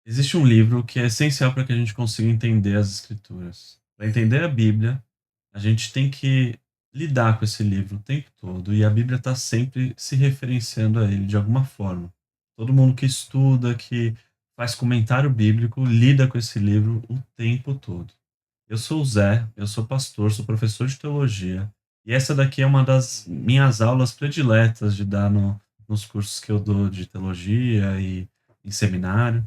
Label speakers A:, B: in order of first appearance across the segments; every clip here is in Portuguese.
A: Existe um livro que é essencial para que a gente consiga entender as escrituras. Para entender a Bíblia, a gente tem que lidar com esse livro o tempo todo e a Bíblia está sempre se referenciando a ele de alguma forma. Todo mundo que estuda, que faz comentário bíblico, lida com esse livro o tempo todo. Eu sou o Zé, eu sou pastor, sou professor de teologia e essa daqui é uma das minhas aulas prediletas de dar nos cursos que eu dou de teologia e em seminário.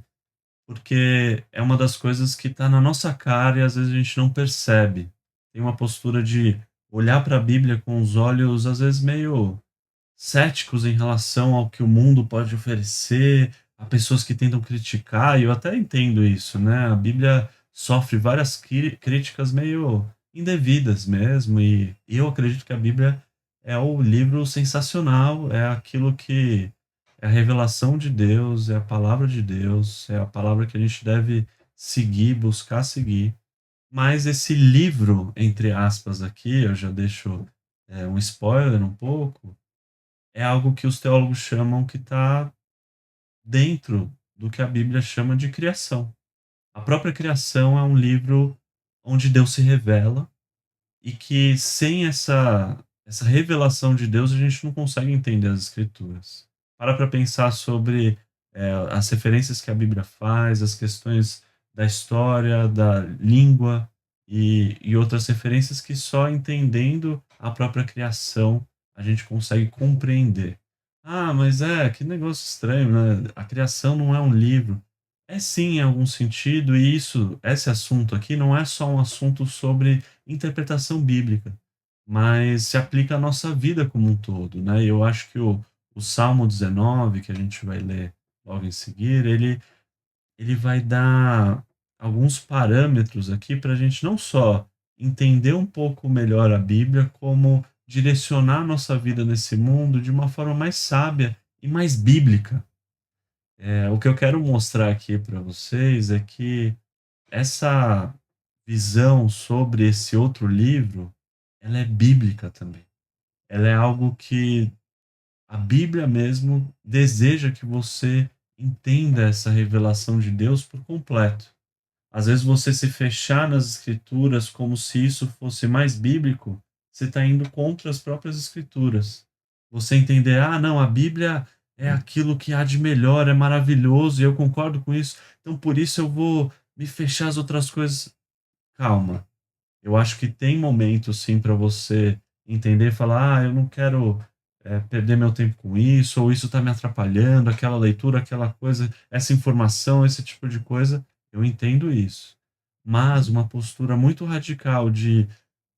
A: Porque é uma das coisas que está na nossa cara e às vezes a gente não percebe. Tem uma postura de olhar para a Bíblia com os olhos, às vezes, meio céticos em relação ao que o mundo pode oferecer, a pessoas que tentam criticar, e eu até entendo isso, né? A Bíblia sofre várias críticas meio indevidas mesmo, e eu acredito que a Bíblia é o livro sensacional, é aquilo que é a revelação de Deus, é a palavra de Deus, é a palavra que a gente deve seguir, buscar seguir. Mas esse livro, entre aspas, aqui, eu já deixo um spoiler um pouco, é algo que os teólogos chamam que está dentro do que a Bíblia chama de criação. A própria criação é um livro onde Deus se revela e que sem essa revelação de Deus a gente não consegue entender as Escrituras. Para pensar sobre as referências que a Bíblia faz, as questões da história, da língua e outras referências que só entendendo a própria criação a gente consegue compreender. Ah, mas que negócio estranho, né? A criação não é um livro. É sim, em algum sentido, e esse assunto aqui não é só um assunto sobre interpretação bíblica, mas se aplica à nossa vida como um todo, né? E eu acho que o Salmo 19, que a gente vai ler logo em seguida, ele vai dar alguns parâmetros aqui para a gente não só entender um pouco melhor a Bíblia, como direcionar a nossa vida nesse mundo de uma forma mais sábia e mais bíblica. O que eu quero mostrar aqui para vocês é que essa visão sobre esse outro livro, ela é bíblica também. Ela é algo que a Bíblia mesmo deseja que você entenda essa revelação de Deus por completo. Às vezes você se fechar nas escrituras como se isso fosse mais bíblico, você está indo contra as próprias escrituras. Você entender, ah, não, a Bíblia é aquilo que há de melhor, é maravilhoso, e eu concordo com isso, então por isso eu vou me fechar às outras coisas. Calma. Eu acho que tem momentos sim para você entender e falar: "Ah, eu não quero, perder meu tempo com isso", ou "Isso está me atrapalhando", aquela leitura, aquela coisa, essa informação, esse tipo de coisa, eu entendo isso. Mas uma postura muito radical de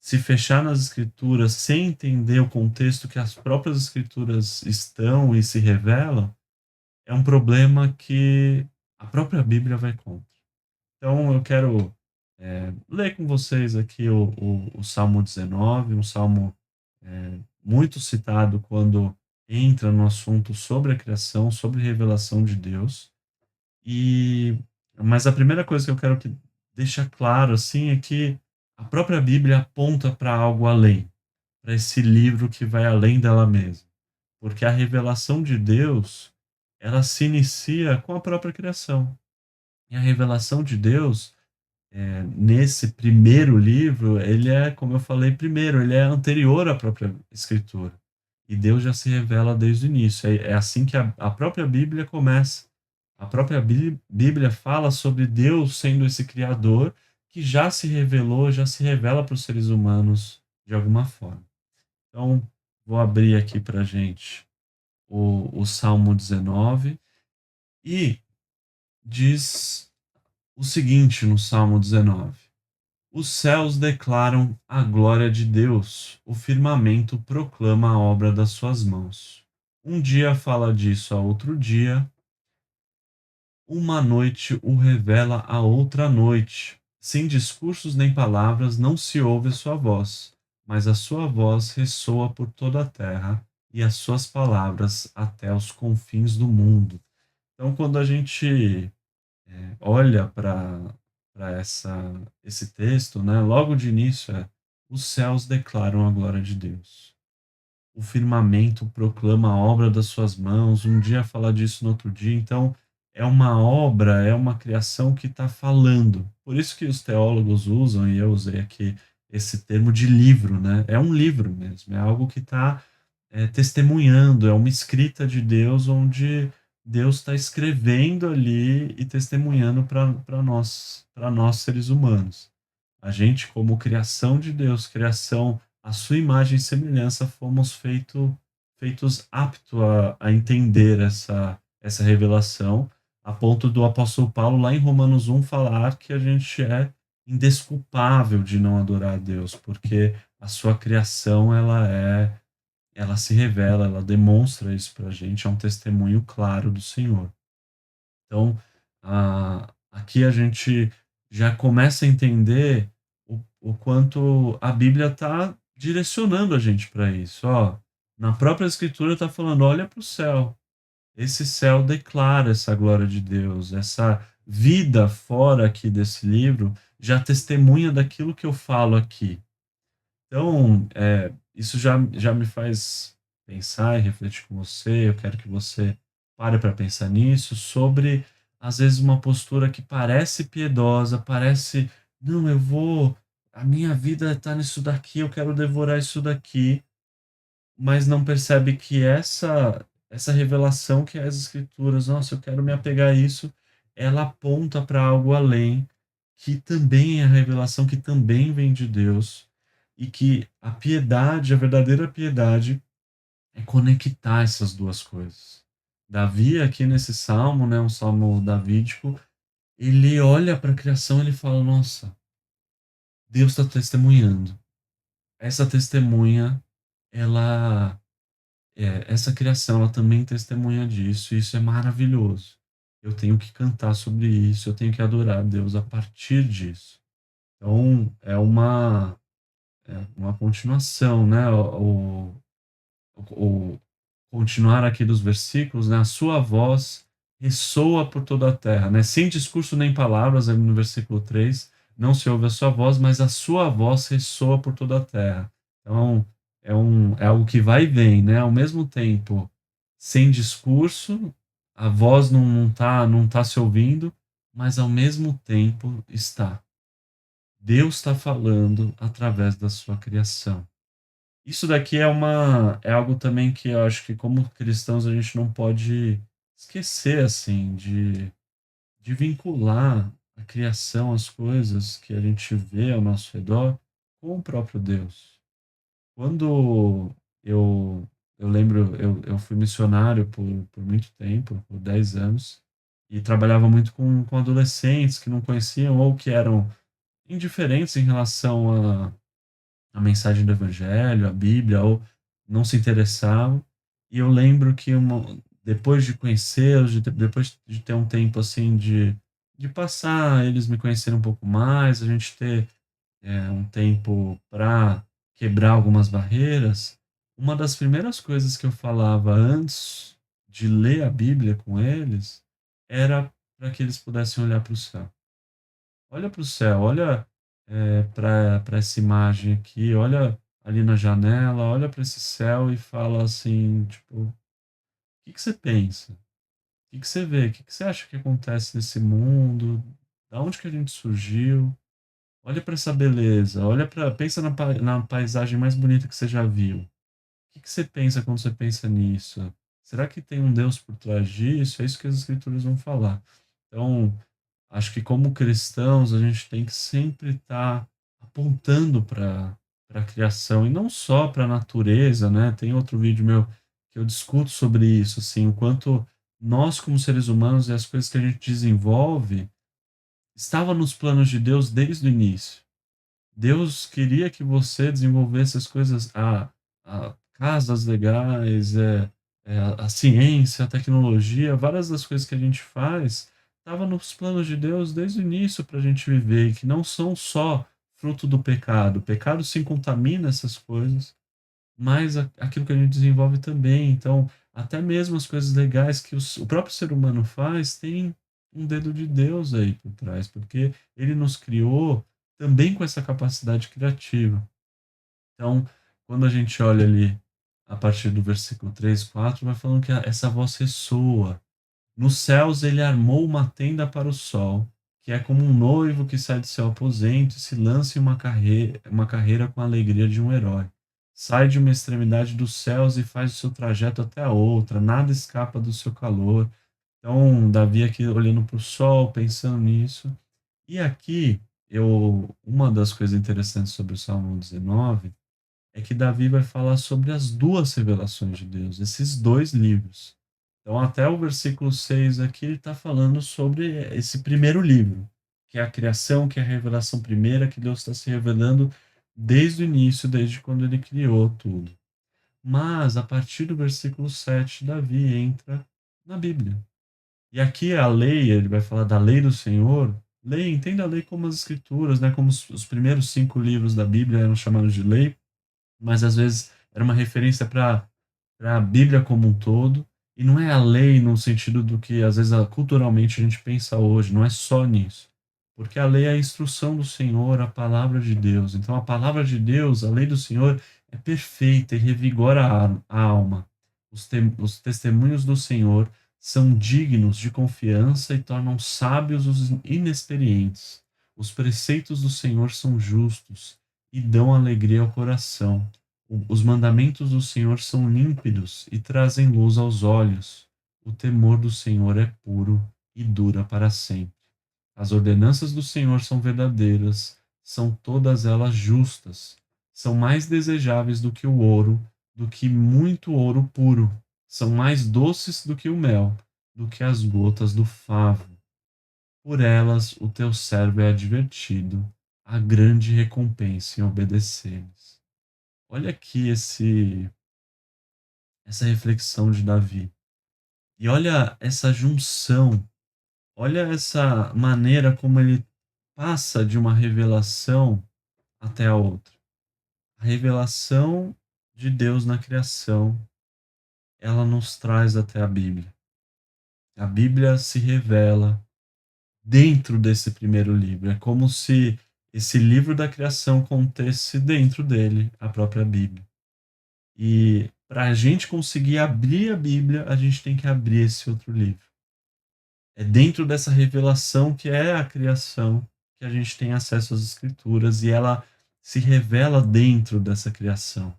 A: se fechar nas escrituras sem entender o contexto que as próprias escrituras estão e se revelam, é um problema que a própria Bíblia vai contra. Então eu quero ler com vocês aqui o Salmo 19, um salmo muito citado quando entra no assunto sobre a criação, sobre revelação de Deus. E mas a primeira coisa que eu quero que deixar claro assim é que a própria Bíblia aponta para algo além, para esse livro que vai além dela mesma, porque a revelação de Deus, ela se inicia com a própria criação. E a revelação de Deus nesse primeiro livro, ele é, como eu falei primeiro, ele é anterior à própria escritura. E Deus já se revela desde o início. É assim que a própria Bíblia começa. A própria Bíblia fala sobre Deus sendo esse criador que já se revelou, já se revela para os seres humanos de alguma forma. Então, vou abrir aqui para a gente o Salmo 19 e diz o seguinte no Salmo 19: Os céus declaram a glória de Deus, o firmamento proclama a obra das suas mãos. Um dia fala disso a outro dia, uma noite o revela a outra noite. Sem discursos nem palavras não se ouve sua voz, mas a sua voz ressoa por toda a terra e as suas palavras até os confins do mundo. Então, quando a gente olha para esse texto, né, logo de início os céus declaram a glória de Deus. O firmamento proclama a obra das suas mãos, um dia fala disso no outro dia, então é uma obra, é uma criação que está falando. Por isso que os teólogos usam, e eu usei aqui esse termo de livro, né? É um livro mesmo, é algo que está testemunhando, é uma escrita de Deus onde Deus está escrevendo ali e testemunhando para nós seres humanos. A gente, como criação de Deus, criação à sua imagem e semelhança, fomos feitos aptos a entender essa revelação, a ponto do apóstolo Paulo, lá em Romanos 1, falar que a gente é indesculpável de não adorar a Deus, porque a sua criação, ela se revela, ela demonstra isso para a gente, é um testemunho claro do Senhor. Então, aqui a gente já começa a entender o quanto a Bíblia está direcionando a gente para isso. Ó, na própria Escritura está falando: olha para o céu. Esse céu declara essa glória de Deus, essa vida fora aqui desse livro já testemunha daquilo que eu falo aqui. Então, isso já me faz pensar e refletir com você. Eu quero que você pare para pensar nisso, sobre, às vezes, uma postura que parece piedosa, parece, não, a minha vida está nisso daqui, eu quero devorar isso daqui, mas não percebe que essa revelação que é as Escrituras, nossa, eu quero me apegar a isso, ela aponta para algo além, que também é a revelação que também vem de Deus, e que a piedade, a verdadeira piedade, é conectar essas duas coisas. Davi, aqui nesse salmo, né, um salmo davídico, ele olha para a criação e ele fala: nossa, Deus está testemunhando. Essa testemunha, ela essa criação, ela também testemunha disso, e isso é maravilhoso. Eu tenho que cantar sobre isso, eu tenho que adorar a Deus a partir disso. Então, uma continuação, né? O continuar aqui dos versículos, né? A sua voz ressoa por toda a terra, né? Sem discurso nem palavras, ali no versículo 3 não se ouve a sua voz, mas a sua voz ressoa por toda a terra. Então, é algo que vai e vem, né? Ao mesmo tempo, sem discurso, a voz não tá se ouvindo, mas ao mesmo tempo está. Deus está falando através da sua criação. Isso daqui é algo também que eu acho que, como cristãos, a gente não pode esquecer, assim, de vincular a criação, as coisas que a gente vê ao nosso redor, com o próprio Deus. Quando eu lembro, eu fui missionário por muito tempo, por 10 anos, e trabalhava muito com adolescentes que não conheciam ou que eram indiferentes em relação a mensagem do evangelho, a Bíblia, ou não se interessavam. E eu lembro que depois de conhecê-los, depois de ter um tempo assim de passar, eles me conhecerem um pouco mais, a gente ter um tempo para quebrar algumas barreiras, uma das primeiras coisas que eu falava antes de ler a Bíblia com eles era para que eles pudessem olhar para o céu. Olha para o céu, olha para essa imagem aqui, olha ali na janela, olha para esse céu e fala assim, tipo, o que que você pensa? O que que você vê? O que que você acha que acontece nesse mundo? Da onde que a gente surgiu? Olha para essa beleza, pensa na paisagem mais bonita que você já viu. O que que você pensa quando você pensa nisso? Será que tem um Deus por trás disso? É isso que as escrituras vão falar. Então, acho que como cristãos a gente tem que sempre estar apontando para a criação e não só para a natureza, né? Tem outro vídeo meu que eu discuto sobre isso, assim, o quanto nós como seres humanos e as coisas que a gente desenvolve estava nos planos de Deus desde o início. Deus queria que você desenvolvesse as coisas, casas legais, a ciência, a tecnologia, várias das coisas que a gente faz, estava nos planos de Deus desde o início para a gente viver, e que não são só fruto do pecado. O pecado sim contamina essas coisas, mas aquilo que a gente desenvolve também. Então, até mesmo as coisas legais que o próprio ser humano faz, tem um dedo de Deus aí por trás, porque ele nos criou também com essa capacidade criativa. Então, quando a gente olha ali a partir do versículo 3, 4, vai falando que essa voz ressoa. Nos céus ele armou uma tenda para o sol, que é como um noivo que sai do seu aposento e se lança em uma carreira com a alegria de um herói. Sai de uma extremidade dos céus e faz o seu trajeto até a outra, nada escapa do seu calor. Então, Davi aqui olhando para o sol, pensando nisso. E aqui, uma das coisas interessantes sobre o Salmo 19 é que Davi vai falar sobre as duas revelações de Deus, esses dois livros. Então, até o versículo 6 aqui, ele está falando sobre esse primeiro livro, que é a criação, que é a revelação primeira, que Deus está se revelando desde o início, desde quando ele criou tudo. Mas, a partir do versículo 7, Davi entra na Bíblia. E aqui a lei, ele vai falar da lei do Senhor. Lei, entenda a lei como as escrituras, né? Como os primeiros 5 livros da Bíblia eram chamados de lei, mas às vezes era uma referência para a Bíblia como um todo, e não é a lei no sentido do que às vezes culturalmente a gente pensa hoje, não é só nisso. Porque a lei é a instrução do Senhor, a palavra de Deus. Então a palavra de Deus, a lei do Senhor é perfeita e revigora a alma. Os testemunhos do Senhor são dignos de confiança e tornam sábios os inexperientes. Os preceitos do Senhor são justos e dão alegria ao coração. Os mandamentos do Senhor são límpidos e trazem luz aos olhos. O temor do Senhor é puro e dura para sempre. As ordenanças do Senhor são verdadeiras, são todas elas justas. São mais desejáveis do que o ouro, do que muito ouro puro. São mais doces do que o mel, do que as gotas do favo. Por elas o teu servo é advertido, a grande recompensa em obedecer-lhes. Olha aqui essa reflexão de Davi. E olha essa junção, olha essa maneira como ele passa de uma revelação até a outra. A revelação de Deus na criação, ela nos traz até a Bíblia. A Bíblia se revela dentro desse primeiro livro. É como se esse livro da criação contesse dentro dele a própria Bíblia. E para a gente conseguir abrir a Bíblia, a gente tem que abrir esse outro livro. É dentro dessa revelação que é a criação que a gente tem acesso às Escrituras e ela se revela dentro dessa criação.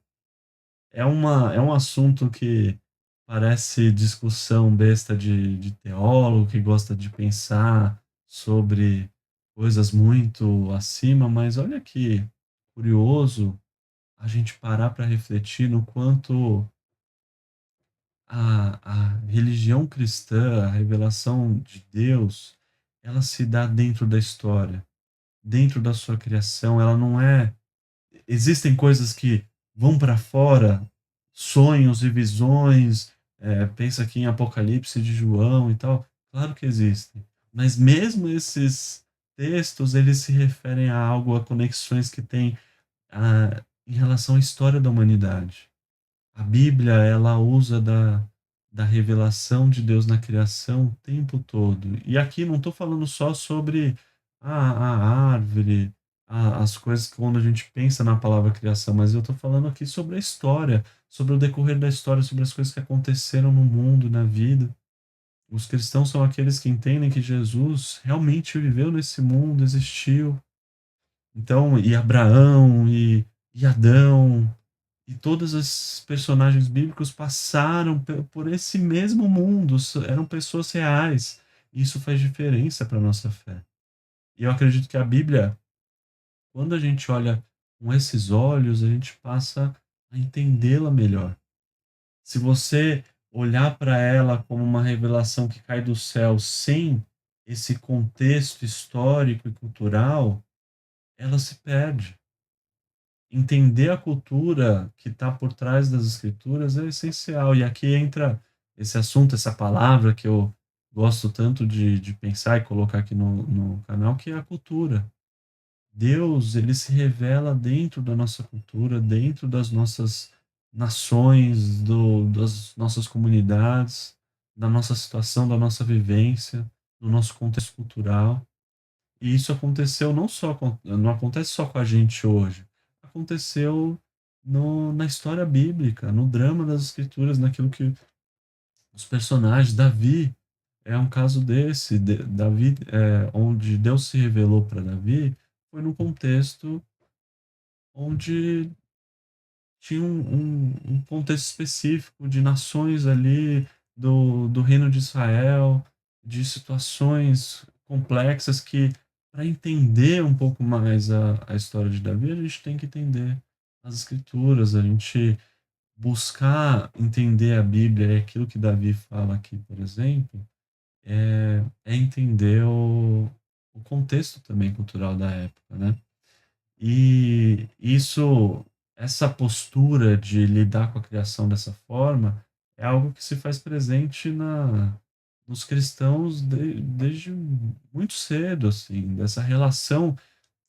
A: É um assunto que parece discussão besta de teólogo que gosta de pensar sobre coisas muito acima, mas olha que curioso a gente parar para refletir no quanto a religião cristã, a revelação de Deus, ela se dá dentro da história, dentro da sua criação, ela não é. Existem coisas que vão para fora, sonhos e visões, pensa aqui em Apocalipse de João e tal, claro que existem, mas mesmo esses textos, eles se referem a algo, a conexões que tem em relação à história da humanidade. A Bíblia, ela usa da revelação de Deus na criação o tempo todo. E aqui não estou falando só sobre a árvore, as coisas que quando a gente pensa na palavra criação, mas eu estou falando aqui sobre a história, sobre o decorrer da história, sobre as coisas que aconteceram no mundo, na vida. Os cristãos são aqueles que entendem que Jesus realmente viveu nesse mundo, existiu. Então, e Abraão, e Adão, e todos esses personagens bíblicos passaram por esse mesmo mundo, eram pessoas reais. E isso faz diferença para a nossa fé. E eu acredito que a Bíblia, quando a gente olha com esses olhos, a gente passa a entendê-la melhor. Se você olhar para ela como uma revelação que cai do céu sem esse contexto histórico e cultural, ela se perde. Entender a cultura que está por trás das escrituras é essencial. E aqui entra esse assunto, essa palavra que eu gosto tanto de pensar e colocar aqui no canal, que é a cultura. Deus, ele se revela dentro da nossa cultura, dentro das nossas nações, das nossas comunidades, da nossa situação, da nossa vivência, do nosso contexto cultural. E isso aconteceu não acontece só com a gente hoje. Aconteceu na história bíblica, no drama das escrituras, naquilo que os personagens, Davi. é um caso desse, Davi, onde Deus se revelou para Davi, foi num contexto onde tinha um contexto específico de nações ali, do reino de Israel, de situações complexas que, para entender um pouco mais a história de Davi, a gente tem que entender as escrituras, a gente buscar entender a Bíblia, e aquilo que Davi fala aqui, por exemplo, é entender o contexto também cultural da época, né? E essa postura de lidar com a criação dessa forma é algo que se faz presente nos cristãos desde muito cedo, assim, dessa relação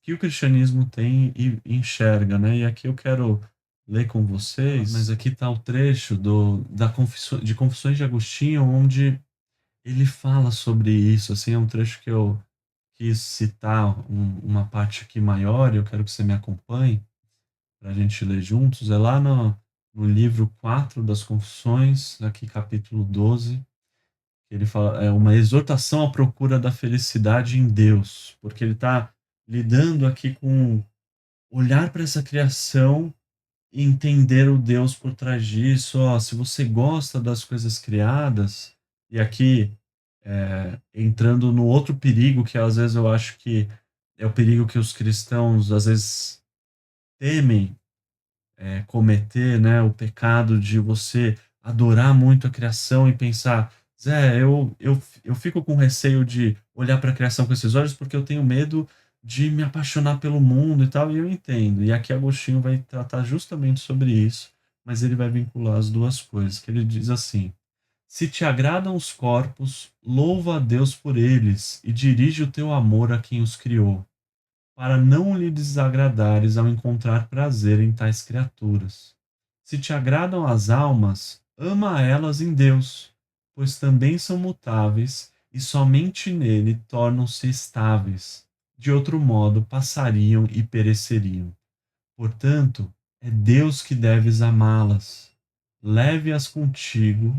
A: que o cristianismo tem e enxerga, né? E aqui eu quero ler com vocês, mas aqui está o trecho de Confissões de Agostinho, onde ele fala sobre isso, assim, é um trecho que eu quis citar uma parte aqui maior, e eu quero que você me acompanhe para a gente ler juntos. É lá no livro 4 das Confissões, aqui capítulo 12, que ele fala, é uma exortação à procura da felicidade em Deus, porque ele está lidando aqui com olhar para essa criação e entender o Deus por trás disso. Ó, se você gosta das coisas criadas, e aqui entrando no outro perigo que às vezes eu acho que é o perigo que os cristãos às vezes temem cometer, né? O pecado de você adorar muito a criação e pensar, Zé, eu fico com receio de olhar para a criação com esses olhos porque eu tenho medo de me apaixonar pelo mundo e tal, e eu entendo. E aqui Agostinho vai tratar justamente sobre isso, mas ele vai vincular as duas coisas, que ele diz assim: se te agradam os corpos, louva a Deus por eles e dirige o teu amor a quem os criou, para não lhe desagradares ao encontrar prazer em tais criaturas. Se te agradam as almas, ama elas em Deus, pois também são mutáveis e somente nele tornam-se estáveis. De outro modo, passariam e pereceriam. Portanto, é Deus que deves amá-las. Leva-as contigo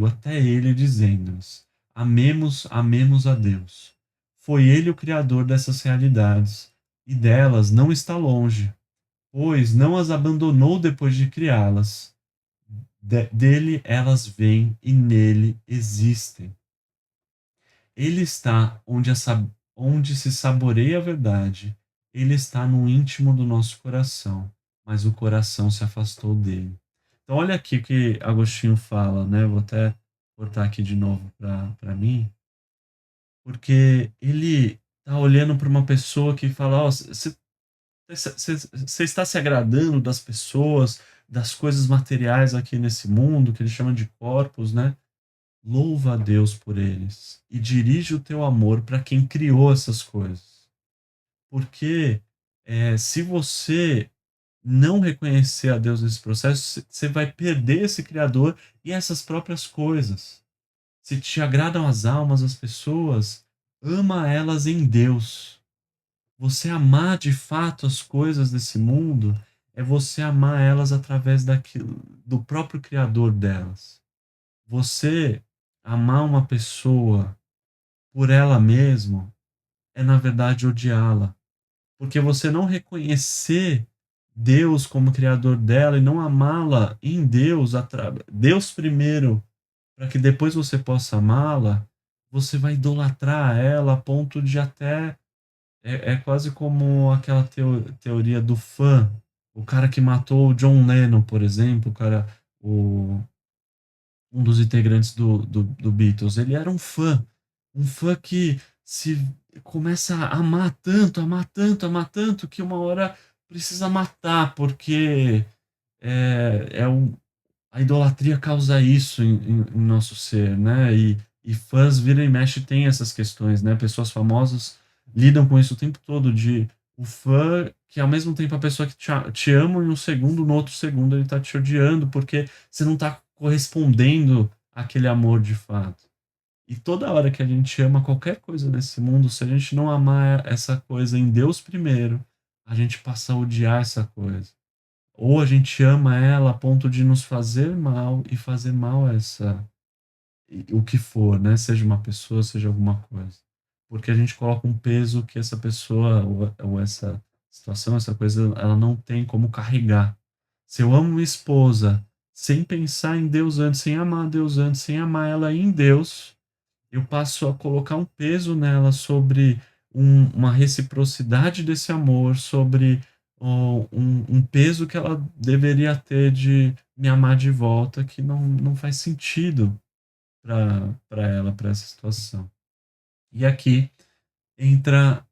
A: até ele, dizendo-lhes: amemos, amemos a Deus. Foi ele o criador dessas realidades, e delas não está longe, pois não as abandonou depois de criá-las. Dele elas vêm e nele existem. Ele está onde se saboreia a verdade. Ele está no íntimo do nosso coração, mas o coração se afastou dele. Então, olha aqui o que Agostinho fala, né? Vou até botar aqui de novo para mim, porque ele está olhando para uma pessoa que fala: ó, você está se agradando das pessoas, das coisas materiais aqui nesse mundo, que ele chama de corpos, né? Louva a Deus por eles e dirige o teu amor para quem criou essas coisas. Porque se você não reconhecer a Deus nesse processo, você vai perder esse Criador e essas próprias coisas. Se te agradam as almas, as pessoas, ama elas em Deus. Você amar de fato as coisas desse mundo é você amar elas através do próprio Criador delas. Você amar uma pessoa por ela mesma é, na verdade, odiá-la. Porque você não reconhecer Deus como criador dela e não amá-la em Deus, Deus primeiro, para que depois você possa amá-la, você vai idolatrar ela a ponto de até. É quase como aquela teoria do fã. O cara que matou o John Lennon, por exemplo, o, um dos integrantes do Beatles, ele era um fã que se começa a amar tanto, amar tanto, amar tanto, que uma hora precisa matar, porque a idolatria causa isso em nosso ser, né? E fãs vira e mexe tem essas questões, né? Pessoas famosas lidam com isso o tempo todo, de o fã que ao mesmo tempo a pessoa que te ama em um segundo, no outro segundo ele tá te odiando, porque você não tá correspondendo àquele amor de fato. E toda hora que a gente ama qualquer coisa nesse mundo, se a gente não amar essa coisa em Deus primeiro, a gente passa a odiar essa coisa. Ou a gente ama ela a ponto de nos fazer mal e fazer mal a o que for, né? Seja uma pessoa, seja alguma coisa. Porque a gente coloca um peso que essa pessoa ou essa situação, essa coisa, ela não tem como carregar. Se eu amo minha esposa sem pensar em Deus antes, sem amar Deus antes, sem amar ela em Deus, eu passo a colocar um peso nela sobre uma reciprocidade desse amor, sobre um peso que ela deveria ter de me amar de volta, que não faz sentido para ela, para essa situação. E aqui entra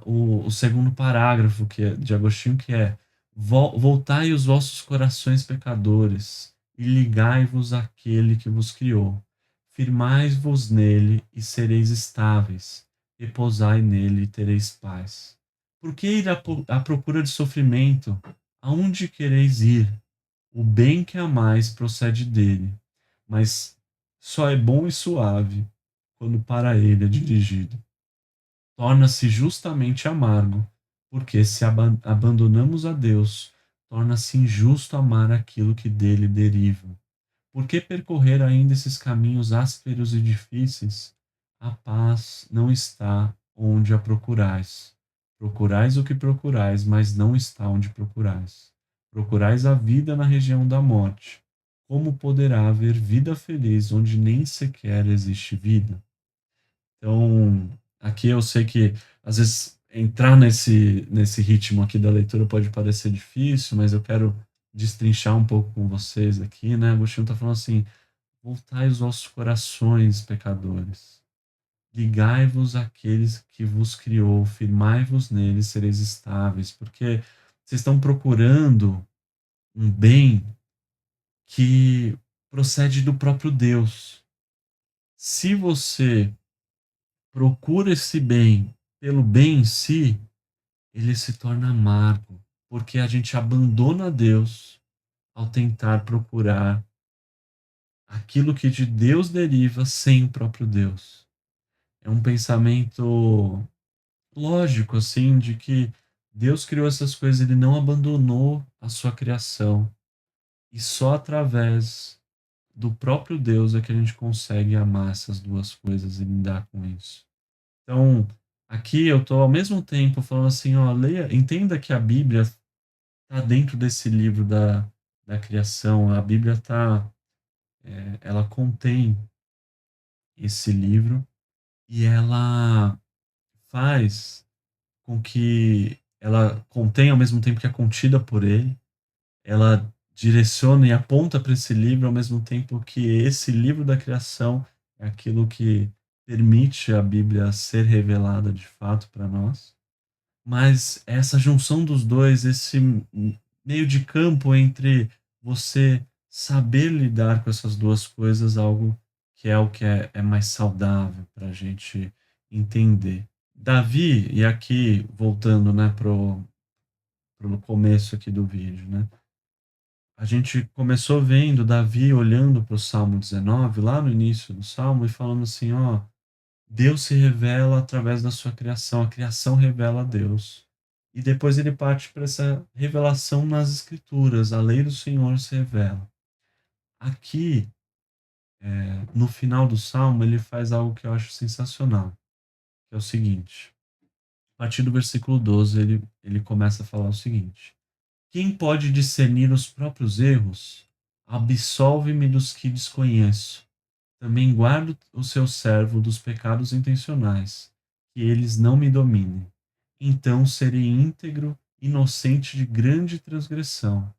A: o segundo parágrafo de Agostinho, que é: Voltai os vossos corações pecadores e ligai-vos àquele que vos criou. Firmai-vos nele e sereis estáveis. Repousai nele e tereis paz. Por que ir à procura de sofrimento? Aonde quereis ir? O bem que amais procede dele, mas só é bom e suave quando para ele é dirigido. Torna-se justamente amargo, porque se abandonamos a Deus, torna-se injusto amar aquilo que dele deriva. Por que percorrer ainda esses caminhos ásperos e difíceis? A paz não está onde a procurais. Procurais o que procurais, mas não está onde procurais. Procurais a vida na região da morte. Como poderá haver vida feliz onde nem sequer existe vida? Então, aqui eu sei que às vezes entrar nesse ritmo aqui da leitura pode parecer difícil, mas eu quero destrinchar um pouco com vocês aqui, né? Agostinho está falando assim: voltai os vossos corações, pecadores. Ligai-vos àqueles que vos criou, firmai-vos nele, sereis estáveis, porque vocês estão procurando um bem que procede do próprio Deus. Se você procura esse bem pelo bem em si, ele se torna amargo, porque a gente abandona Deus ao tentar procurar aquilo que de Deus deriva sem o próprio Deus. É um pensamento lógico, assim, de que Deus criou essas coisas, ele não abandonou a sua criação. E só através do próprio Deus é que a gente consegue amar essas duas coisas e lidar com isso. Então, aqui eu estou ao mesmo tempo falando assim, ó, leia, entenda que a Bíblia está dentro desse livro da criação. A Bíblia ela contém esse livro e ela faz com que ela contém ao mesmo tempo que é contida por ele, ela direciona e aponta para esse livro ao mesmo tempo que esse livro da criação é aquilo que permite a Bíblia ser revelada de fato para nós. Mas essa junção dos dois, esse meio de campo entre você saber lidar com essas duas coisas, algo que é o que é mais saudável para a gente entender. Davi, e aqui voltando, né, pro começo aqui do vídeo, né? A gente começou vendo Davi olhando para o Salmo 19, lá no início do Salmo, e falando assim, ó, Deus se revela através da sua criação, a criação revela a Deus. E depois ele parte para essa revelação nas Escrituras, a lei do Senhor se revela. Aqui, no final do Salmo, ele faz algo que eu acho sensacional, que é o seguinte, a partir do versículo 12, ele começa a falar o seguinte: Quem pode discernir os próprios erros? Absolve-me dos que desconheço. Também guardo o seu servo dos pecados intencionais, que eles não me dominem. Então serei íntegro, inocente de grande transgressão.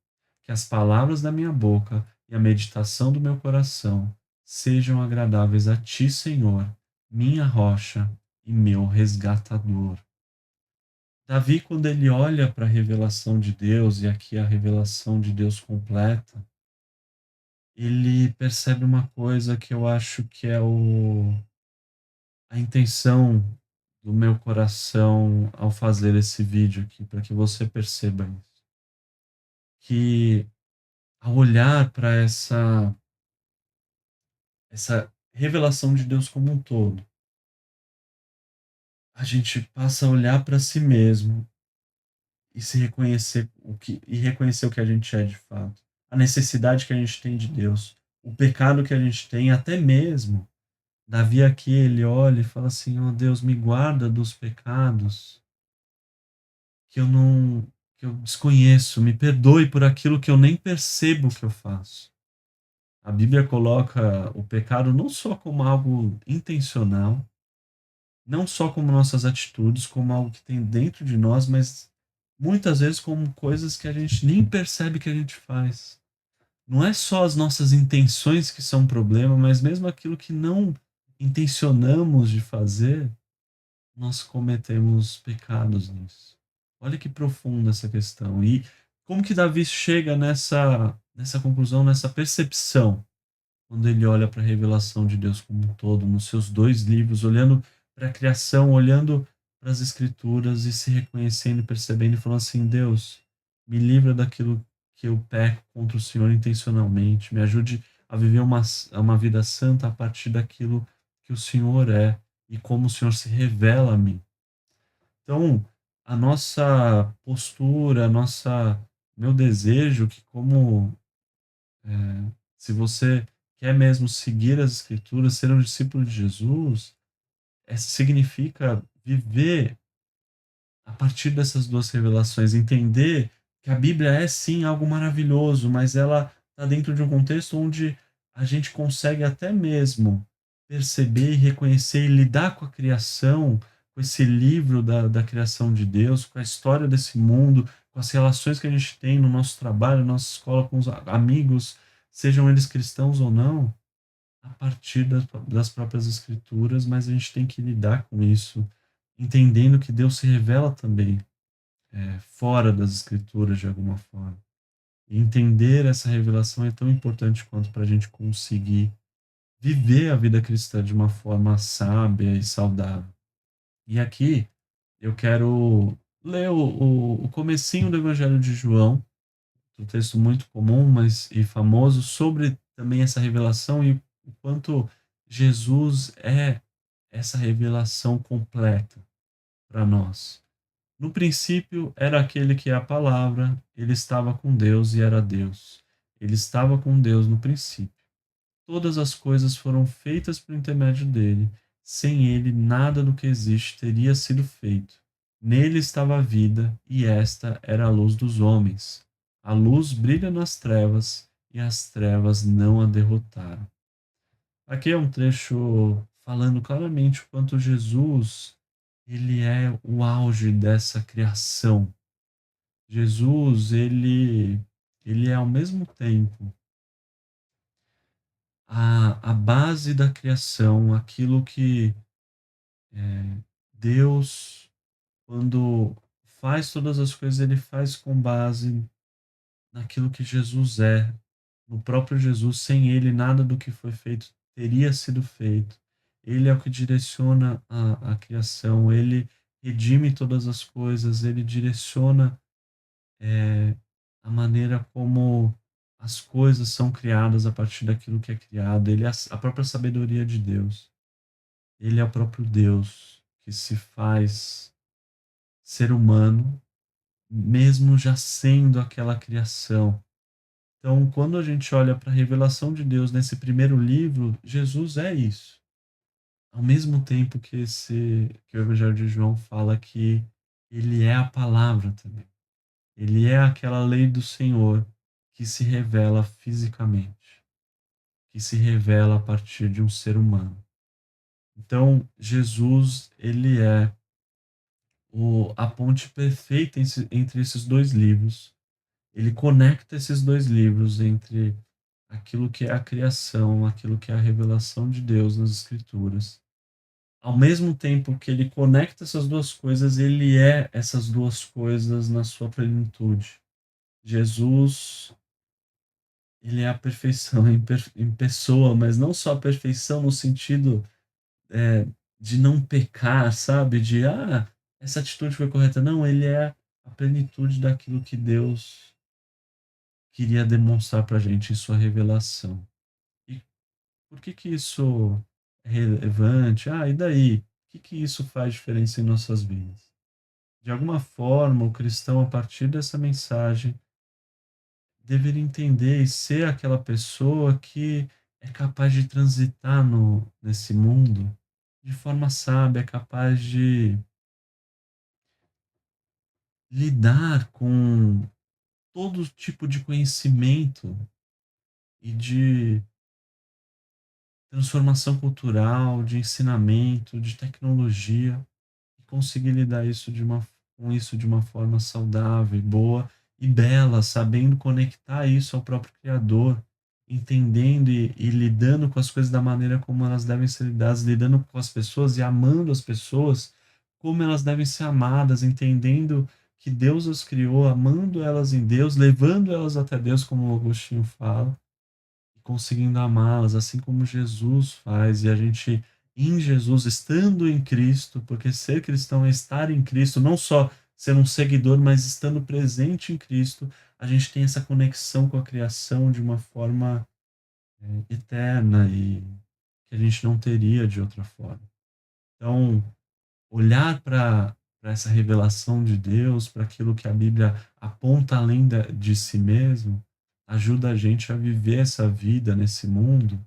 A: Que as palavras da minha boca e a meditação do meu coração sejam agradáveis a ti, Senhor, minha rocha e meu resgatador. Davi, quando ele olha para a revelação de Deus, e aqui a revelação de Deus completa, ele percebe uma coisa que eu acho que é a intenção do meu coração ao fazer esse vídeo aqui, para que você perceba isso. Que ao olhar para essa revelação de Deus como um todo, a gente passa a olhar para si mesmo e se reconhecer e reconhecer o que a gente é de fato, a necessidade que a gente tem de Deus, o pecado que a gente tem, até mesmo Davi aqui, ele olha e fala assim: "Ó Deus, me guarda dos pecados que eu não que eu desconheço, me perdoe por aquilo que eu nem percebo que eu faço". A Bíblia coloca o pecado não só como algo intencional, não só como nossas atitudes, como algo que tem dentro de nós, mas muitas vezes como coisas que a gente nem percebe que a gente faz. Não é só as nossas intenções que são um problema, mas mesmo aquilo que não intencionamos de fazer, nós cometemos pecados nisso. Olha que profunda essa questão. E como que Davi chega nessa conclusão, nessa percepção, quando ele olha para a revelação de Deus como um todo, nos seus 2 livros, olhando para a criação, olhando para as escrituras e se reconhecendo e percebendo e falando assim: "Deus, me livra daquilo que eu peco contra o Senhor intencionalmente, me ajude a viver uma vida santa a partir daquilo que o Senhor é e como o Senhor se revela a mim". Então, a nossa postura, a nossa meu desejo que como se você quer mesmo seguir as Escrituras, ser um discípulo de Jesus, significa viver a partir dessas 2 revelações, entender que a Bíblia é sim algo maravilhoso, mas ela está dentro de um contexto onde a gente consegue até mesmo perceber e reconhecer e lidar com a criação, com esse livro da criação de Deus, com a história desse mundo, com as relações que a gente tem no nosso trabalho, na nossa escola, com os amigos, sejam eles cristãos ou não, a partir das próprias escrituras, mas a gente tem que lidar com isso, entendendo que Deus se revela também fora das escrituras de alguma forma. E entender essa revelação é tão importante quanto para a gente conseguir viver a vida cristã de uma forma sábia e saudável. E aqui eu quero ler o comecinho do Evangelho de João, um texto muito comum mas, e famoso, sobre também essa revelação e o quanto Jesus é essa revelação completa para nós. No princípio era aquele que é a palavra, ele estava com Deus e era Deus. Ele estava com Deus no princípio. Todas as coisas foram feitas por intermédio dele. Sem ele, nada do que existe teria sido feito. Nele estava a vida, e esta era a luz dos homens. A luz brilha nas trevas, e as trevas não a derrotaram. Aqui é um trecho falando claramente o quanto Jesus ele é o auge dessa criação. Jesus, ele é ao mesmo tempo a base da criação, aquilo que Deus, quando faz todas as coisas, ele faz com base naquilo que Jesus é. No próprio Jesus, sem ele, nada do que foi feito teria sido feito. Ele é o que direciona a criação, ele redime todas as coisas, ele direciona a maneira como as coisas são criadas a partir daquilo que é criado. Ele é a própria sabedoria de Deus. Ele é o próprio Deus que se faz ser humano, mesmo já sendo aquela criação. Então, quando a gente olha para a revelação de Deus nesse primeiro livro, Jesus é isso. Ao mesmo tempo que o Evangelho de João fala que ele é a palavra também. Ele é aquela lei do Senhor que se revela fisicamente, que se revela a partir de um ser humano. Então, Jesus, ele é a ponte perfeita entre esses 2 livros. Ele conecta esses 2 livros entre aquilo que é a criação, aquilo que é a revelação de Deus nas escrituras. Ao mesmo tempo que ele conecta essas 2 coisas, ele é essas 2 coisas na sua plenitude. Jesus, ele é a perfeição em pessoa, mas não só a perfeição no sentido, eh, de não pecar, sabe, de: "Ah, essa atitude foi correta". Não, ele é a plenitude daquilo que Deus queria demonstrar pra gente em sua revelação. E por que que isso é relevante? Ah, e daí? O que que isso faz diferença em nossas vidas? De alguma forma, o cristão, a partir dessa mensagem, deveria entender e ser aquela pessoa que é capaz de transitar nesse mundo de forma sábia, é capaz de lidar com todo tipo de conhecimento e de transformação cultural, de ensinamento, de tecnologia, e conseguir lidar com isso de uma forma saudável, boa e bela, sabendo conectar isso ao próprio Criador, entendendo e lidando com as coisas da maneira como elas devem ser lidadas, lidando com as pessoas e amando as pessoas como elas devem ser amadas, entendendo que Deus as criou, amando elas em Deus, levando elas até Deus, como o Agostinho fala, e conseguindo amá-las, assim como Jesus faz, e a gente em Jesus, estando em Cristo, porque ser cristão é estar em Cristo, não só ser um seguidor, mas estando presente em Cristo, a gente tem essa conexão com a criação de uma forma eterna e que a gente não teria de outra forma. Então, olhar para essa revelação de Deus, para aquilo que a Bíblia aponta além de si mesmo, ajuda a gente a viver essa vida nesse mundo,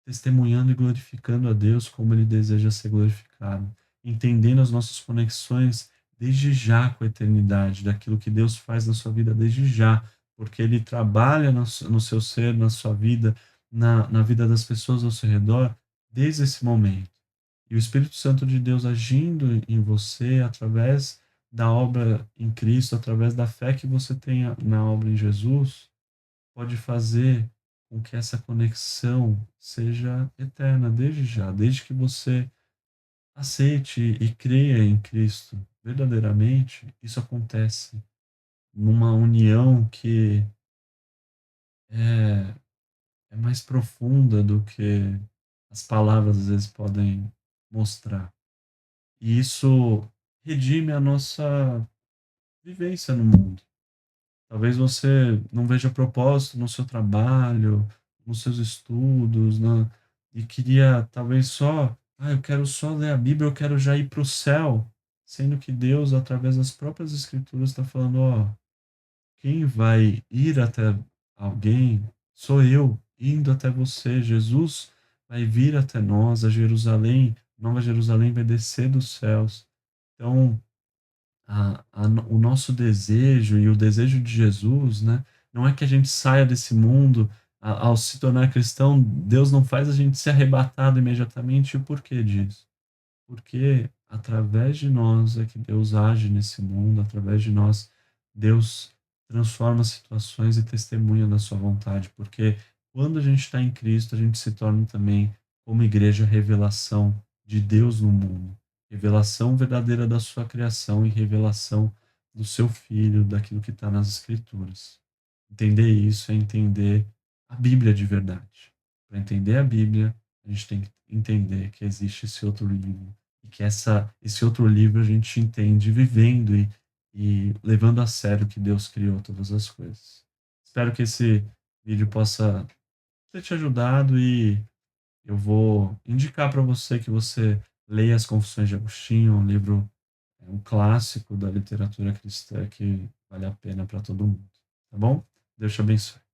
A: testemunhando e glorificando a Deus como Ele deseja ser glorificado, entendendo as nossas conexões desde já com a eternidade, daquilo que Deus faz na sua vida desde já, porque Ele trabalha no seu ser, na sua vida, na vida das pessoas ao seu redor, desde esse momento. E o Espírito Santo de Deus agindo em você através da obra em Cristo, através da fé que você tenha na obra em Jesus, pode fazer com que essa conexão seja eterna desde já, desde que você aceite e creia em Cristo verdadeiramente, isso acontece numa união que é, é mais profunda do que as palavras às vezes podem mostrar. E isso redime a nossa vivência no mundo. Talvez você não veja propósito no seu trabalho, nos seus estudos, e queria talvez só, eu quero só ler a Bíblia, eu quero já ir para o céu, sendo que Deus, através das próprias Escrituras, está falando, ó, quem vai ir até alguém sou eu, indo até você. Jesus vai vir até nós, a Jerusalém, Nova Jerusalém vai descer dos céus. Então, o nosso desejo e o desejo de Jesus, né, não é que a gente saia desse mundo ao se tornar cristão, Deus não faz a gente ser arrebatado imediatamente. E o porquê disso? Porque através de nós é que Deus age nesse mundo, através de nós, Deus transforma situações e testemunha da sua vontade. Porque quando a gente está em Cristo, a gente se torna também, como igreja, revelação de Deus no mundo. Revelação verdadeira da sua criação e revelação do seu Filho, daquilo que está nas Escrituras. Entender isso é entender a Bíblia de verdade. Para entender a Bíblia, a gente tem que entender que existe esse outro livro e que esse outro livro a gente entende vivendo e levando a sério que Deus criou todas as coisas. Espero que esse vídeo possa ter te ajudado e eu vou indicar para você que você leia As Confissões de Agostinho, um livro, um clássico da literatura cristã que vale a pena para todo mundo. Tá bom? Deus te abençoe.